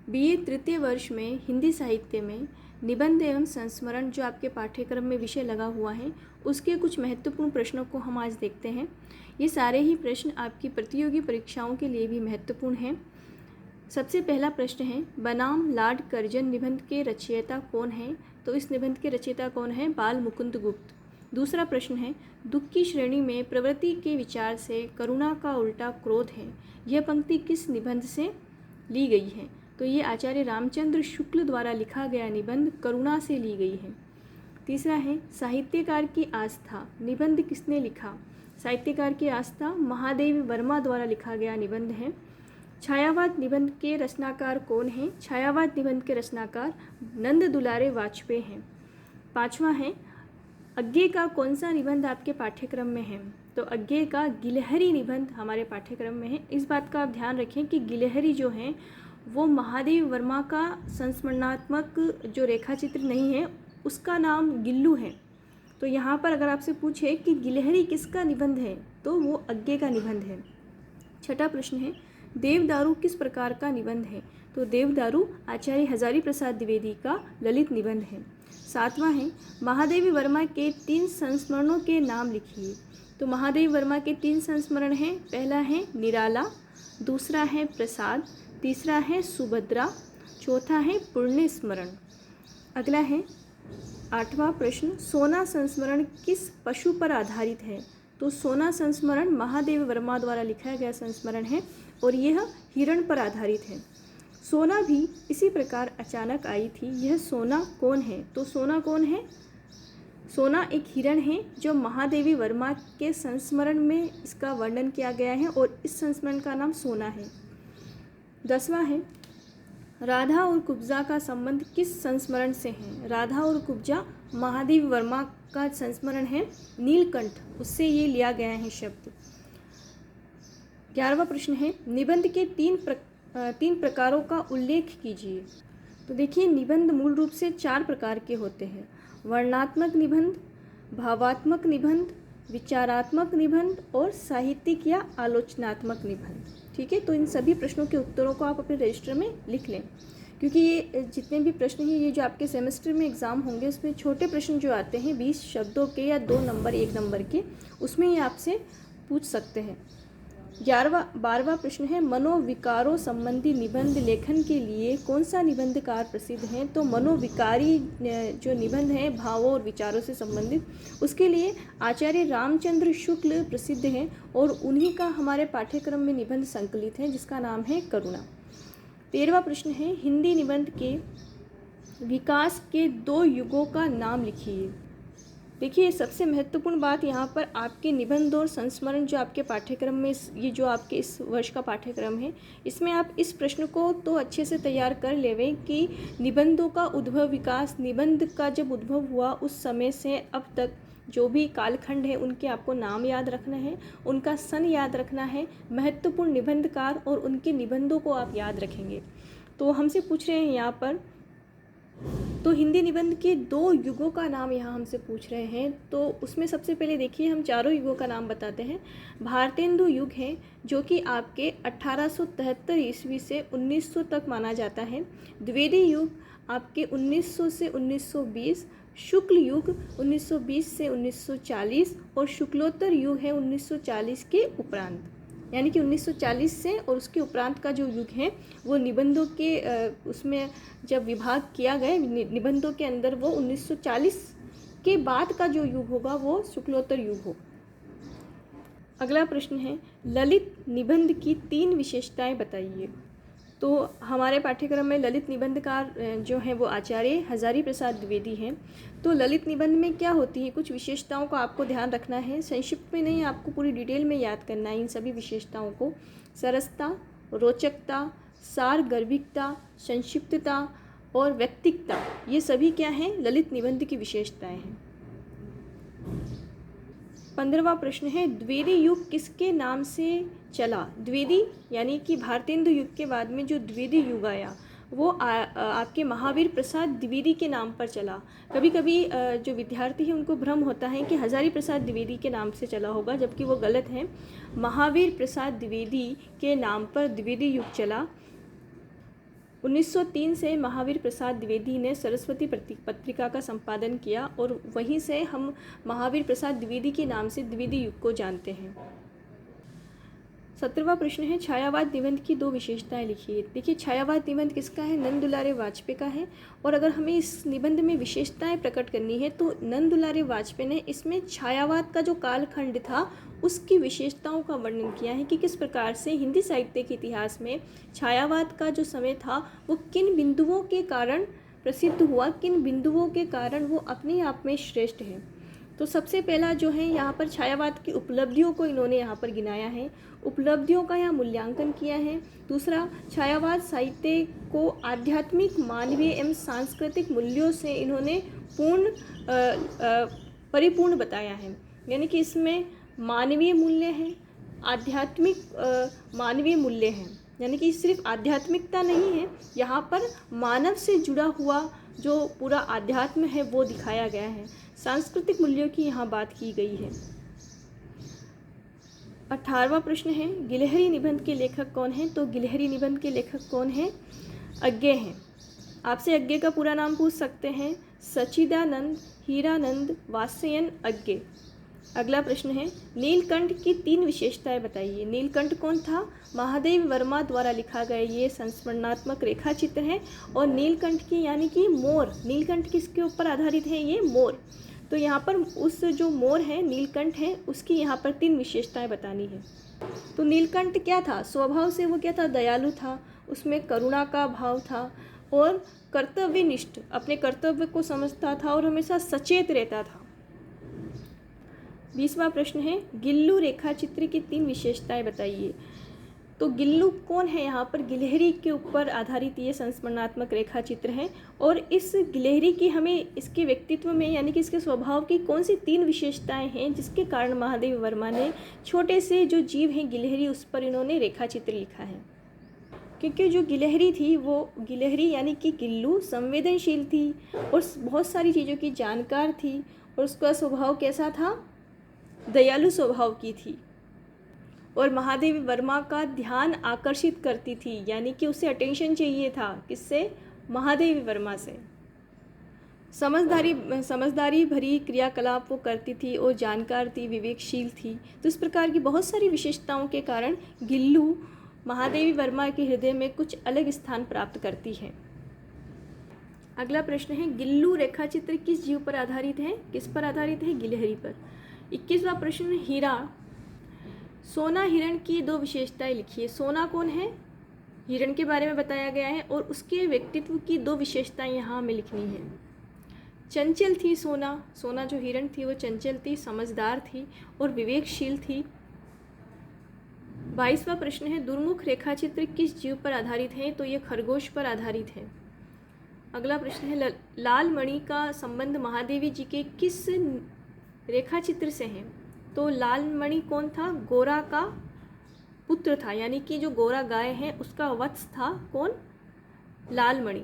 BA तृतीय वर्ष में हिंदी साहित्य में निबंध एवं संस्मरण जो आपके पाठ्यक्रम में विषय लगा हुआ है, उसके कुछ महत्वपूर्ण प्रश्नों को हम आज देखते हैं। ये सारे ही प्रश्न आपकी प्रतियोगी परीक्षाओं के लिए भी महत्वपूर्ण हैं। सबसे पहला प्रश्न है, बनाम लॉर्ड कर्जन निबंध के रचयिता कौन है? तो इस निबंध के रचयिता कौन है? बाल मुकुंद गुप्त। दूसरा प्रश्न है, दुख की श्रेणी में प्रवृत्ति के विचार से करुणा का उल्टा क्रोध है। यह पंक्ति किस निबंध से ली गई है? तो ये आचार्य रामचंद्र शुक्ल द्वारा लिखा गया निबंध करुणा से ली गई है। तीसरा है, साहित्यकार की आस्था निबंध किसने लिखा? साहित्यकार की आस्था महादेवी वर्मा द्वारा लिखा गया निबंध है। छायावाद निबंध के रचनाकार कौन हैं? छायावाद निबंध के रचनाकार नंद दुलारे वाजपेयी हैं। पांचवा है, अज्ञे का कौन सा निबंध आपके पाठ्यक्रम में है? तो अज्ञे का गिलहरी निबंध हमारे पाठ्यक्रम में है। इस बात का आप ध्यान रखें कि गिलहरी जो है वो महादेव वर्मा का संस्मरणात्मक जो रेखा चित्र नहीं है, उसका नाम गिल्लू है। तो यहाँ पर अगर आपसे पूछे कि गिलहरी किसका निबंध है, तो वो अज्ञे का निबंध है। छठा प्रश्न है, देवदारू किस प्रकार का निबंध है? तो देवदारू आचार्य हजारी प्रसाद द्विवेदी का ललित निबंध है। सातवां है, महादेवी वर्मा के 3 संस्मरणों के नाम लिखिए। तो महादेवी वर्मा के 3 संस्मरण हैं। पहला है निराला, दूसरा है प्रसाद, तीसरा है सुभद्रा, चौथा है पुण्य स्मरण। अगला है 8वां प्रश्न, सोना संस्मरण किस पशु पर आधारित है? तो सोना संस्मरण महादेव वर्मा द्वारा लिखा गया संस्मरण है और यह हिरण पर आधारित है। सोना भी इसी प्रकार अचानक आई थी। यह सोना कौन है? तो सोना कौन है? सोना एक हिरण है जो महादेवी वर्मा के संस्मरण में इसका वर्णन किया गया है और इस संस्मरण का नाम सोना है। 10वां है, राधा और कुब्जा का संबंध किस संस्मरण से है? राधा और कुब्जा महादेवी वर्मा का संस्मरण है नीलकंठ, उससे ये लिया गया है शब्द। 11वां प्रश्न है, निबंध के 3 प्रकारों का उल्लेख कीजिए। तो देखिए, निबंध मूल रूप से 4 प्रकार के होते हैं। वर्णनात्मक निबंध, भावात्मक निबंध, विचारात्मक निबंध और साहित्यिक या आलोचनात्मक निबंध। ठीक है, तो इन सभी प्रश्नों के उत्तरों को आप अपने रजिस्टर में लिख लें, क्योंकि ये जितने भी प्रश्न हैं, ये जो आपके सेमेस्टर में एग्ज़ाम होंगे उसमें छोटे प्रश्न जो आते हैं 20 शब्दों के या 2 नंबर 1 नंबर के, उसमें ये आपसे पूछ सकते हैं। 12वां प्रश्न है, मनोविकारों संबंधी निबंध लेखन के लिए कौन सा निबंधकार प्रसिद्ध है? तो मनोविकारी जो निबंध है भावों और विचारों से संबंधित, उसके लिए आचार्य रामचंद्र शुक्ल प्रसिद्ध हैं और उन्हीं का हमारे पाठ्यक्रम में निबंध संकलित है जिसका नाम है करुणा। 13वां प्रश्न है, हिंदी निबंध के विकास के 2 युगों का नाम लिखिए। देखिए, सबसे महत्वपूर्ण बात यहाँ पर आपके निबंध और संस्मरण जो आपके पाठ्यक्रम में ये जो आपके इस वर्ष का पाठ्यक्रम है, इसमें आप इस प्रश्न को तो अच्छे से तैयार कर लेवें कि निबंधों का उद्भव विकास, निबंध का जब उद्भव हुआ उस समय से अब तक जो भी कालखंड है उनके आपको नाम याद रखना है, उनका सन याद रखना है, महत्वपूर्ण निबंधकार और उनके निबंधों को आप याद रखेंगे। तो हमसे पूछ रहे हैं यहाँ पर, तो हिंदी निबंध के 2 युगों का नाम यहाँ हमसे पूछ रहे हैं। तो उसमें सबसे पहले देखिए, हम चारों युगों का नाम बताते हैं। भारतेंदु युग है जो कि आपके 1873 ईस्वी से 1900 तक माना जाता है। द्विवेदी युग आपके 1900 से 1920, शुक्ल युग 1920 से 1940 और शुक्लोत्तर युग है 1940 के उपरांत। यानी कि 1940 से और उसके उपरांत का जो युग है वो निबंधों के उसमें जब विभाग किया गया निबंधों के अंदर, वो 1940 के बाद का जो युग होगा वो शुक्लोत्तर युग हो। अगला प्रश्न है, ललित निबंध की 3 विशेषताएं बताइए। तो हमारे पाठ्यक्रम में ललित निबंधकार जो हैं वो आचार्य हजारी प्रसाद द्विवेदी हैं। तो ललित निबंध में क्या होती है, कुछ विशेषताओं का आपको ध्यान रखना है, संक्षिप्त में नहीं, आपको पूरी डिटेल में याद करना है इन सभी विशेषताओं को। सरसता, रोचकता, सारगर्भिकता, संक्षिप्तता और व्यक्तिकता, ये सभी क्या हैं? ललित निबंध की विशेषताएं हैं। 15वां प्रश्न है, द्विवेदी युग किसके नाम से चला? द्विवेदी यानी कि भारतेंदु युग के बाद में जो द्विवेदी युग आया वो आपके महावीर प्रसाद द्विवेदी के नाम पर चला। कभी कभी जो विद्यार्थी हैं उनको भ्रम होता है कि हजारी प्रसाद द्विवेदी के नाम से चला होगा, जबकि वो गलत है। महावीर प्रसाद द्विवेदी के नाम पर द्विवेदी युग चला। 1903 से महावीर प्रसाद द्विवेदी ने सरस्वती पत्रिका का संपादन किया और वहीं से हम महावीर प्रसाद द्विवेदी के नाम से द्विवेदी युग को जानते हैं। 17वां प्रश्न है छायावाद निबंध की दो विशेषताएं लिखिए। देखिए, छायावाद निबंध किसका है? नंद दुलारे वाजपेयी का है। और अगर हमें इस निबंध में विशेषताएं प्रकट करनी है तो नंद दुलारे वाजपेयी ने इसमें छायावाद का जो कालखंड था उसकी विशेषताओं का वर्णन किया है कि किस प्रकार से हिंदी साहित्य के इतिहास में छायावाद का जो समय था वो किन बिंदुओं के कारण प्रसिद्ध हुआ, किन बिंदुओं के कारण वो अपने आप में श्रेष्ठ है। तो सबसे पहला जो है यहाँ पर छायावाद की उपलब्धियों को इन्होंने यहाँ पर गिनाया है, उपलब्धियों का यहाँ मूल्यांकन किया है। दूसरा, छायावाद साहित्य को आध्यात्मिक, मानवीय एवं सांस्कृतिक मूल्यों से इन्होंने परिपूर्ण बताया है। यानी कि इसमें मानवीय मूल्य हैं, आध्यात्मिक मानवीय मूल्य हैं, यानी कि सिर्फ आध्यात्मिकता नहीं है, यहाँ पर मानव से जुड़ा हुआ जो पूरा आध्यात्म है वो दिखाया गया है। सांस्कृतिक मूल्यों की यहाँ बात की गई है। 18वां प्रश्न है गिलहरी निबंध के लेखक कौन हैं? तो गिलहरी निबंध के लेखक कौन हैं? अज्ञे हैं। आपसे अज्ञे का पूरा नाम पूछ सकते हैं, सच्चिदानंद हीरानंद वात्स्ययन अज्ञे। अगला प्रश्न है नीलकंठ की 3 विशेषताएं बताइए। नीलकंठ कौन था? महादेव वर्मा द्वारा लिखा गया ये संस्मरणात्मक रेखा चित्र है। और नीलकंठ की यानी कि मोर, नीलकंठ किसके ऊपर आधारित है? ये मोर। तो यहाँ पर उस जो मोर है, नीलकंठ है, उसकी यहाँ पर 3 विशेषताएं बतानी है। तो नीलकंठ क्या था? स्वभाव से वो क्या था? दयालु था, उसमें करुणा का भाव था और कर्तव्यनिष्ठ, अपने कर्तव्य को समझता था और हमेशा सचेत रहता था। 20वां प्रश्न है गिल्लू रेखा चित्र की 3 विशेषताएं बताइए। तो गिल्लू कौन है? यहाँ पर गिलहरी के ऊपर आधारित ये संस्मरणात्मक रेखा चित्र है। और इस गिलहरी की हमें इसके व्यक्तित्व में यानी कि इसके स्वभाव की कौन सी 3 विशेषताएं हैं जिसके कारण महादेव वर्मा ने छोटे से जो जीव हैं गिलहरी, उस पर इन्होंने रेखा चित्र लिखा है। क्योंकि जो गिलहरी थी वो गिलहरी यानी कि गिल्लू संवेदनशील थी और बहुत सारी चीज़ों की जानकार थी और उसका स्वभाव कैसा था? दयालु स्वभाव की थी और महादेवी वर्मा का ध्यान आकर्षित करती थी, यानी कि उसे अटेंशन चाहिए था। किससे? महादेवी वर्मा से। समझदारी भरी क्रियाकलाप वो करती थी और जानकार थी, विवेकशील थी। तो इस प्रकार की बहुत सारी विशेषताओं के कारण गिल्लू महादेवी वर्मा के हृदय में कुछ अलग स्थान प्राप्त करती है। अगला प्रश्न है गिल्लू रेखाचित्र किस जीव पर आधारित है? किस पर आधारित है? गिलहरी पर। 21वां प्रश्न हीरा, सोना हिरण की 2 विशेषताएं लिखिए। सोना कौन है? हिरण के बारे में बताया गया है और उसके व्यक्तित्व की 2 विशेषताएं यहाँ हमें लिखनी है। चंचल थी सोना, सोना जो हिरण थी वो चंचल थी, समझदार थी और विवेकशील थी। 22वां प्रश्न है दुर्मुख रेखाचित्र किस जीव पर आधारित है? तो ये खरगोश पर आधारित है। अगला प्रश्न है लाल मणि का संबंध महादेवी जी के किस रेखा चित्र से है? तो लाल मणि कौन था? गोरा का पुत्र था, यानी कि जो गोरा गाय है उसका वत्स था कौन? लाल मणि।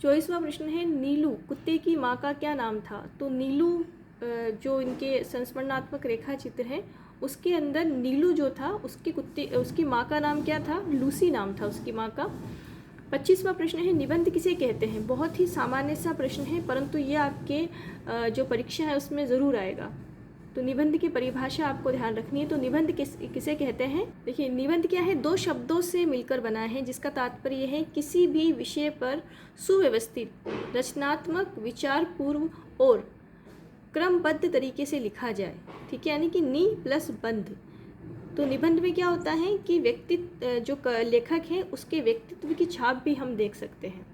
24वां प्रश्न है नीलू कुत्ते की माँ का क्या नाम था? तो नीलू जो इनके संस्मरणात्मक रेखा चित्र है उसके अंदर नीलू जो था उसकी माँ का नाम क्या था? लूसी नाम था उसकी माँ का। 25वां प्रश्न है निबंध किसे कहते हैं? बहुत ही सामान्य सा प्रश्न है परंतु ये आपके जो परीक्षा है उसमें ज़रूर आएगा। तो निबंध की परिभाषा आपको ध्यान रखनी है। तो निबंध किसे कहते हैं? देखिए निबंध क्या है? 2 शब्दों से मिलकर बना है जिसका तात्पर्य है किसी भी विषय पर सुव्यवस्थित, रचनात्मक, विचारपूर्व और क्रमबद्ध तरीके से लिखा जाए। ठीक है, यानी कि नि प्लस बंध। तो निबंध में क्या होता है कि व्यक्तित्व जो लेखक है उसके व्यक्तित्व की छाप भी हम देख सकते हैं।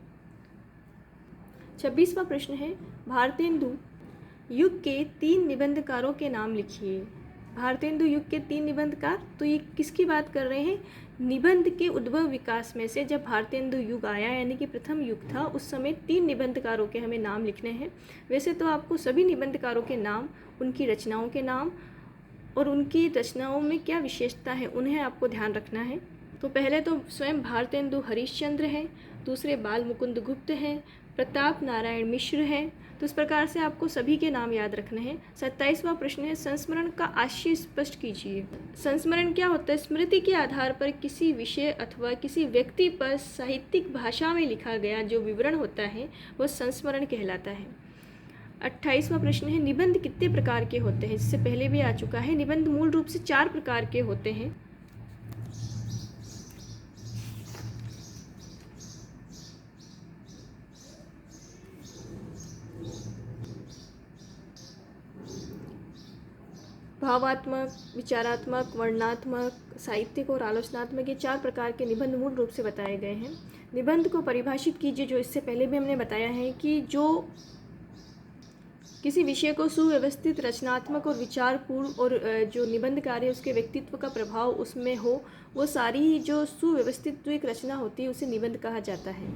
26वां प्रश्न है भारतेंदु युग के 3 निबंधकारों के नाम लिखिए। भारतेंदु युग के 3 निबंधकार, तो ये किसकी बात कर रहे हैं? निबंध के उद्भव विकास में से जब भारतेंदु युग आया यानी कि प्रथम युग था उस समय 3 निबंधकारों के हमें नाम लिखने हैं। वैसे तो आपको सभी निबंधकारों के नाम, उनकी रचनाओं के नाम और उनकी रचनाओं में क्या विशेषता है उन्हें आपको ध्यान रखना है। तो पहले तो स्वयं भारतेंदु हरिश्चंद्र हैं, दूसरे बाल मुकुंद गुप्त हैं, प्रताप नारायण मिश्र है। तो इस प्रकार से आपको सभी के नाम याद रखने हैं। 27वां प्रश्न है, संस्मरण का आशय स्पष्ट कीजिए। संस्मरण क्या होता है? स्मृति के आधार पर किसी विषय अथवा किसी व्यक्ति पर साहित्यिक भाषा में लिखा गया जो विवरण होता है वह संस्मरण कहलाता है। 28वां प्रश्न है, निबंध कितने प्रकार के होते हैं? जिससे पहले भी आ चुका है। निबंध मूल रूप से 4 प्रकार के होते हैं। भावात्मक, विचारात्मक, वर्णनात्मक, साहित्यिक और आलोचनात्मक, ये 4 प्रकार के निबंध मूल रूप से बताए गए हैं। निबंध को परिभाषित कीजिए, जो इससे पहले भी हमने बताया है कि जो किसी विषय को सुव्यवस्थित, रचनात्मक और विचारपूर्ण और जो निबंध कार्य उसके व्यक्तित्व का प्रभाव उसमें हो, वो सारी जो सुव्यवस्थित जो एक रचना होती है उसे निबंध कहा जाता है।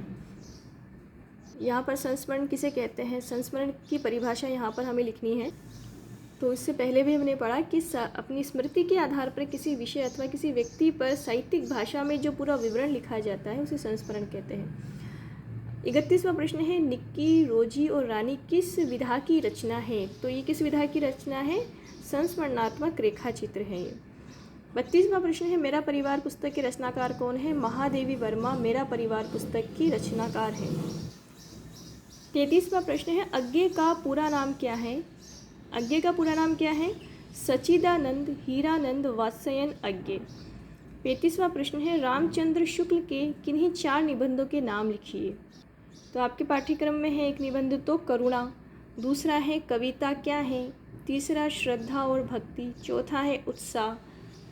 यहाँ पर संस्मरण किसे कहते हैं? संस्मरण की परिभाषा यहाँ पर हमें लिखनी है। तो इससे पहले भी हमने पढ़ा कि अपनी स्मृति के आधार पर किसी विषय अथवा किसी व्यक्ति पर साहित्यिक भाषा में जो पूरा विवरण लिखा जाता है उसे संस्मरण कहते हैं। 31वां प्रश्न है, निक्की, रोजी और रानी किस विधा की रचना है? तो ये किस विधा की रचना है? संस्मरणात्मक रेखा चित्र है ये। 32वां प्रश्न है, मेरा परिवार पुस्तक के रचनाकार कौन है? महादेवी वर्मा मेरा परिवार पुस्तक की रचनाकार है। 33वां प्रश्न है, अज्ञे का पूरा नाम क्या है? अज्ञे का पूरा नाम क्या है? सच्चिदानंद हीरानंद वात्स्ययन अज्ञे। 35वां प्रश्न है, रामचंद्र शुक्ल के किन्हीं 4 निबंधों के नाम लिखिए। तो आपके पाठ्यक्रम में है एक निबंध तो करुणा, दूसरा है कविता क्या है, तीसरा श्रद्धा और भक्ति, चौथा है उत्साह,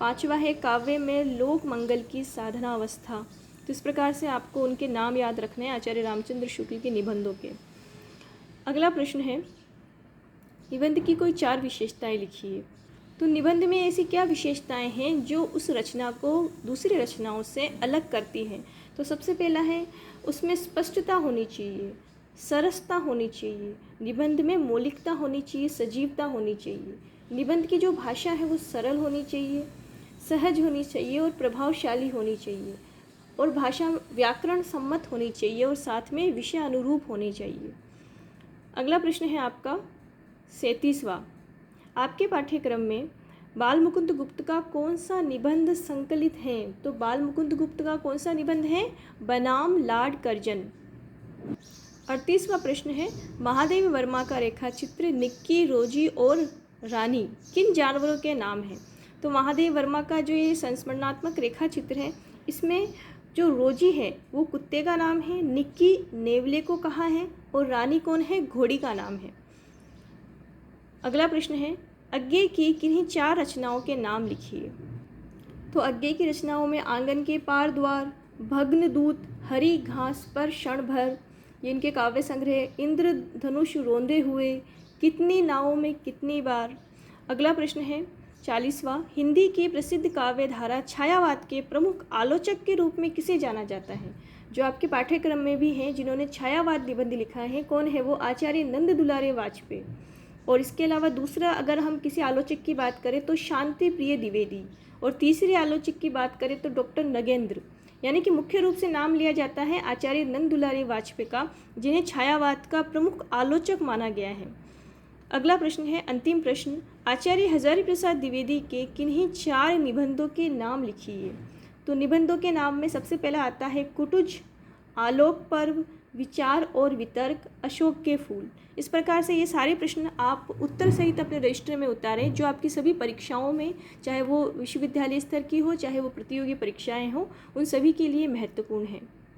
5वां है काव्य में लोक मंगल की साधना अवस्था। तो इस प्रकार से आपको उनके नाम याद रखने हैं आचार्य रामचंद्र शुक्ल के निबंधों के। अगला प्रश्न है, निबंध की कोई 4 विशेषताएं लिखिए। तो निबंध में ऐसी क्या विशेषताएं हैं जो उस रचना को दूसरी रचनाओं से अलग करती हैं? तो सबसे पहला है, उसमें स्पष्टता होनी चाहिए, सरसता होनी चाहिए, निबंध में मौलिकता होनी चाहिए, सजीवता होनी चाहिए। निबंध की जो भाषा है वो सरल होनी चाहिए, सहज होनी चाहिए और प्रभावशाली होनी चाहिए, और भाषा व्याकरण सम्मत होनी चाहिए और साथ में विषय अनुरूप होनी चाहिए। अगला प्रश्न है आपका 37वां, आपके पाठ्यक्रम में बाल मुकुंद गुप्त का कौन सा निबंध संकलित है? तो बाल मुकुंद गुप्त का कौन सा निबंध है? बनाम लाड कर्जन। 38वां प्रश्न है, महादेवी वर्मा का रेखा चित्र निक्की, रोजी और रानी किन जानवरों के नाम हैं? तो महादेवी वर्मा का जो ये संस्मरणात्मक रेखा चित्र है, इसमें जो रोजी है वो कुत्ते का नाम है, निक्की नेवले को कहा है और रानी कौन है? घोड़ी का नाम है। अगला प्रश्न है, अज्ञे की किन्हीं 4 रचनाओं के नाम लिखिए। तो अज्ञे की रचनाओं में आंगन के पार द्वार, भग्नदूत, हरी घास पर क्षण भर, ये इनके काव्य संग्रह, इंद्र धनुष रोंदे हुए, कितनी नावों में कितनी बार। अगला प्रश्न है 40वां, हिंदी की प्रसिद्ध काव्य धारा छायावाद के प्रमुख आलोचक के रूप में किसे जाना जाता है? जो आपके पाठ्यक्रम में भी हैं जिन्होंने छायावाद निबंध लिखा है, कौन है वो? आचार्य नंद दुलारे वाजपेयी। और इसके अलावा दूसरा अगर हम किसी आलोचक की बात करें तो शांति प्रिय द्विवेदी, और तीसरे आलोचक की बात करें तो डॉक्टर नगेंद्र। यानी कि मुख्य रूप से नाम लिया जाता है आचार्य नंद दुलारे वाजपेयी का, जिन्हें छायावाद का प्रमुख आलोचक माना गया है। अगला प्रश्न है अंतिम प्रश्न, आचार्य हजारी प्रसाद द्विवेदी के किन्हीं 4 निबंधों के नाम लिखिए। तो निबंधों के नाम में सबसे पहला आता है कुटुज, आलोक पर्व, विचार और वितर्क, अशोक के फूल। इस प्रकार से ये सारे प्रश्न आप उत्तर सहित अपने रजिस्टर में उतारें, जो आपकी सभी परीक्षाओं में, चाहे वो विश्वविद्यालय स्तर की हो चाहे वो प्रतियोगी परीक्षाएं हो, उन सभी के लिए महत्वपूर्ण है।